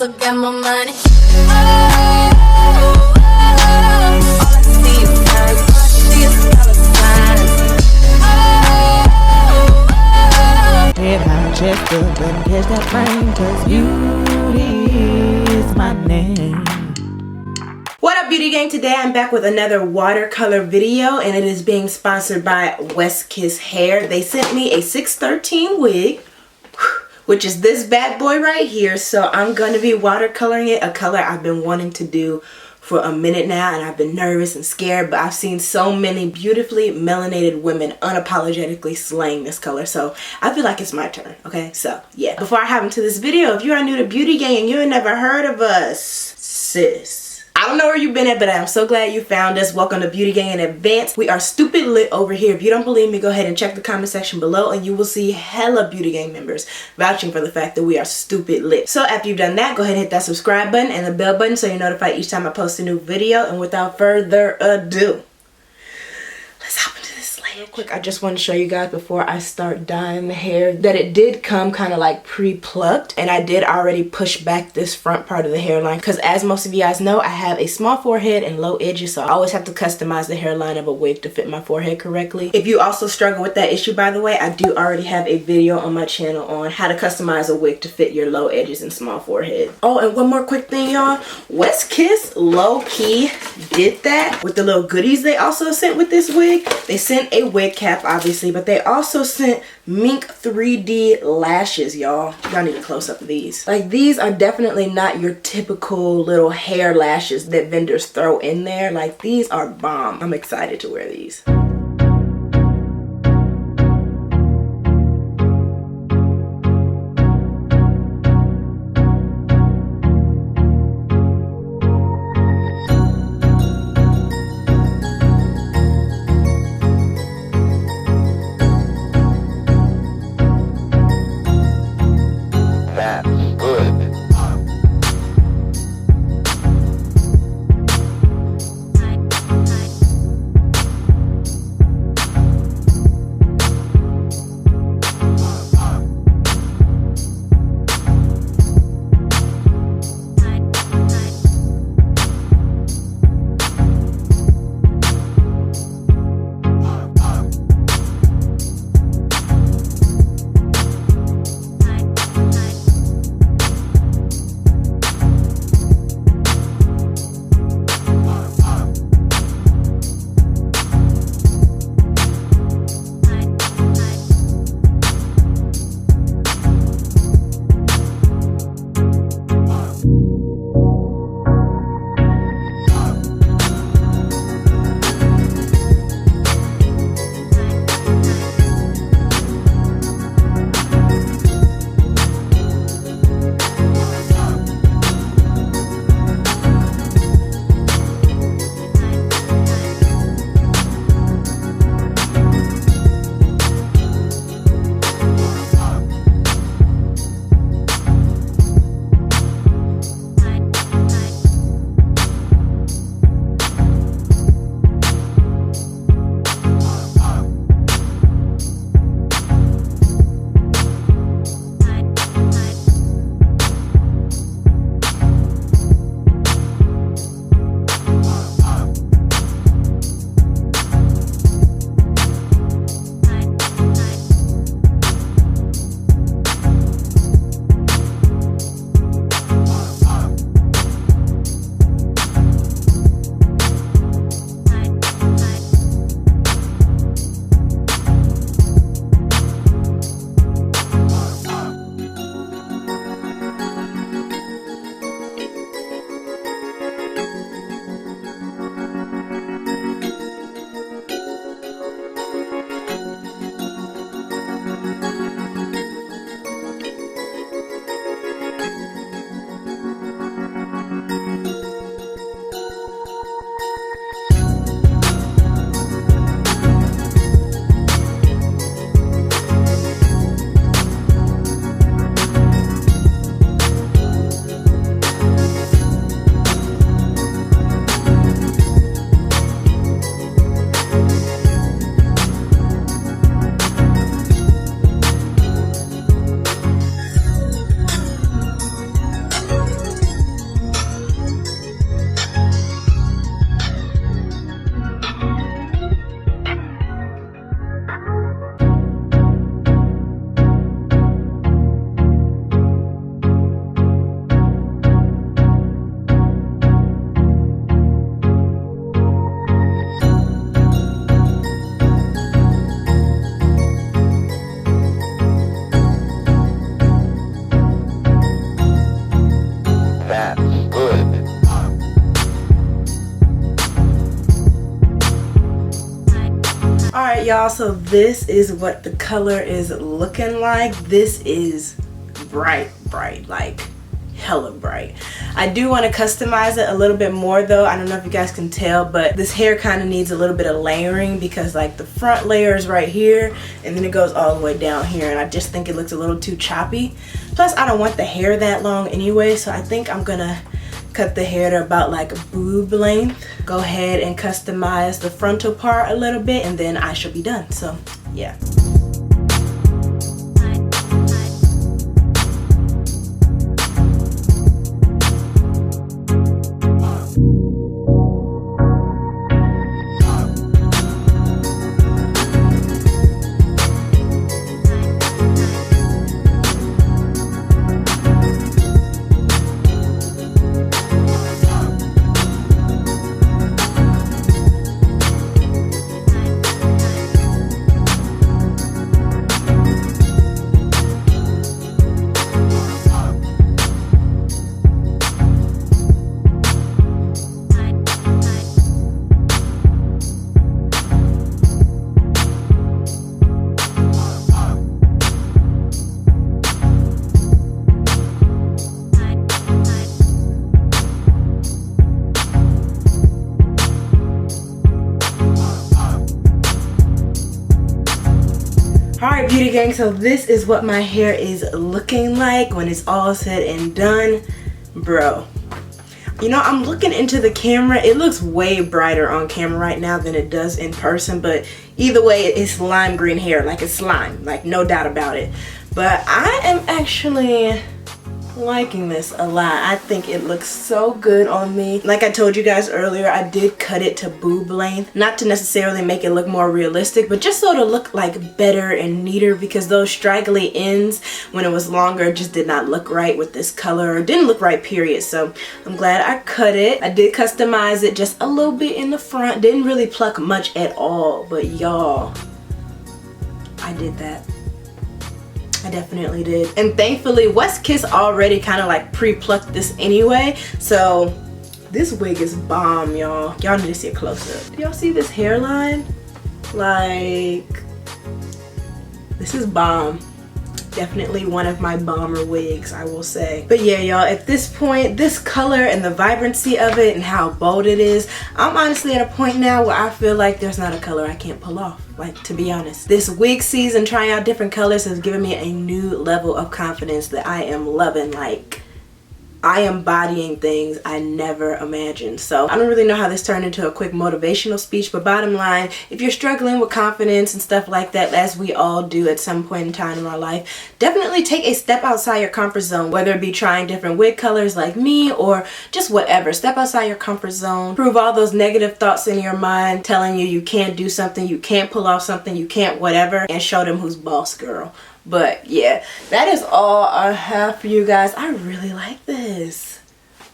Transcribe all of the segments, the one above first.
to get my money. Oh, all I see is signs, all I see is dollar signs. And I just couldn't catch that train, 'cause beauty is my name. What up, beauty gang? Today I'm back with another watercolor video, and it is being sponsored by Westkiss hair. They sent me a 613 wig, which is this bad boy right here. So I'm going to be watercoloring it, a color I've been wanting to do for a minute now, and I've been nervous and scared, but I've seen so many beautifully melanated women unapologetically slaying this color, so I feel like it's my turn. Okay, so yeah, before I hop into this video, if you are new to beauty gang and you have never heard of us, sis, I don't know where you've been at, but I'm so glad you found us. Welcome to Beauty Gang in advance. We are stupid lit over here. If you don't believe me, go ahead and check the comment section below and you will see hella Beauty Gang members vouching for the fact that we are stupid lit. So after you've done that, go ahead and hit that subscribe button and the bell button so you're notified each time I post a new video. And without further ado, let's hop into this real quick. I just want to show you guys before I start dyeing the hair that it did come kind of like pre-plucked, and I did already push back this front part of the hairline because, as most of you guys know, I have a small forehead and low edges, so I always have to customize the hairline of a wig to fit my forehead correctly. If you also struggle with that issue, by the way, I do already have a video on my channel on how to customize a wig to fit your low edges and small forehead. Oh, and one more quick thing, y'all. Westkiss low-key did that with the little goodies they also sent with this wig. They sent a wig cap, obviously, but they also sent mink 3D lashes, y'all. Y'all need a close-up of these. Like, these are definitely not your typical little hair lashes that vendors throw in there. Like, these are bomb. I'm excited to wear these. y'all, so this is what the color is looking like. This is bright, like hella bright. I do want to customize it a little bit more though. I don't know if you guys can tell, but this hair kind of needs a little bit of layering because like the front layer is right here and then it goes all the way down here, and I just think it looks a little too choppy. Plus I don't want the hair that long anyway, so I think I'm gonna cut the hair to about like boob length. Go ahead and customize the frontal part a little bit and then I shall be done. So yeah. Alright, beauty gang, so this is what my hair is looking like when it's all said and done. Bro, you know, I'm looking into the camera. It looks way brighter on camera right now than it does in person, but either way, it's lime green hair. Like, it's slime, like, no doubt about it. But I am actually liking this a lot. I think it looks so good on me. Like I told you guys earlier, I did cut it to boob length, not to necessarily make it look more realistic, but just so to look like better and neater, because those straggly ends when it was longer just did not look right with this color, or didn't look right, period. So I'm glad I cut it. I did customize it just a little bit in the front, didn't really pluck much at all, but y'all, I did that. I definitely did. And thankfully Westkiss already kind of like pre-plucked this anyway, so this wig is bomb, y'all. Y'all need to see it closer. Do y'all see this hairline? Like, this is bomb. Definitely one of my bomber wigs, I will say. But yeah, y'all, at this point, this color and the vibrancy of it and how bold it is, I'm honestly at a point now where I feel like there's not a color I can't pull off. Like, to be honest, this wig season, trying out different colors, has given me a new level of confidence that I am loving. Like, I am bodying things I never imagined. So I don't really know how this turned into a quick motivational speech, but bottom line, if you're struggling with confidence and stuff like that, as we all do at some point in time in our life, definitely take a step outside your comfort zone, whether it be trying different wig colors like me or just whatever. Step outside your comfort zone. Prove all those negative thoughts in your mind telling you you can't do something, you can't pull off something, you can't whatever, and show them who's boss, girl. But yeah, that is all I have for you guys. I really like this.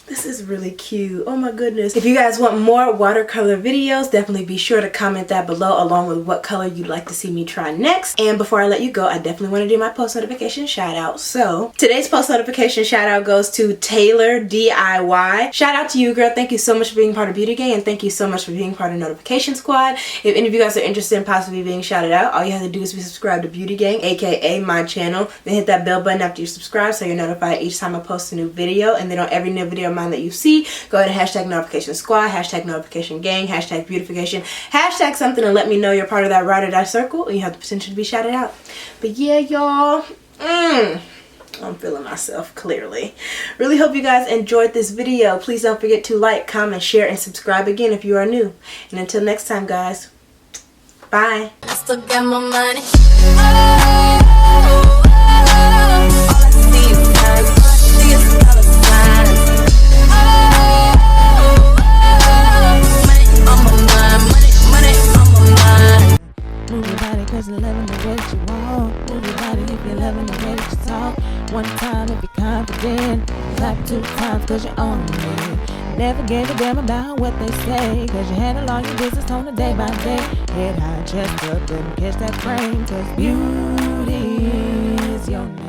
This is really cute. Oh my goodness. If you guys want more watercolor videos, definitely be sure to comment that below along with what color you'd like to see me try next. And before I let you go, I definitely want to do my post notification shout out. So today's post notification shout out goes to Taylor DIY. Shout out to you, girl. Thank you so much for being part of Beauty Gang, and thank you so much for being part of Notification Squad. If any of you guys are interested in possibly being shouted out, all you have to do is be subscribed to Beauty Gang, aka my channel. Then hit that bell button after you subscribe so you're notified each time I post a new video. And then on every new video mine that you see, go ahead and hashtag notification squad, hashtag notification gang, hashtag beautification, hashtag something, and let me know you're part of that ride or die circle and you have the potential to be shouted out. But yeah, y'all, I'm feeling myself clearly. Really hope you guys enjoyed this video. Please don't forget to like, comment, share, and subscribe again if you are new. And until next time, guys, bye. I still got my money. All I see is signs. All I see is dollar signs. Money on my mind. Money on my mind. Move your body cause you're loving the way that you walk. Move your body if you're loving the way that you talk. One time if you're confident. Clap 2 times cause you're on me. Never gave a damn about what they say, cause you handle all your business on a day by day. Head high, chest up, and catch that frame, cause beauty is your name.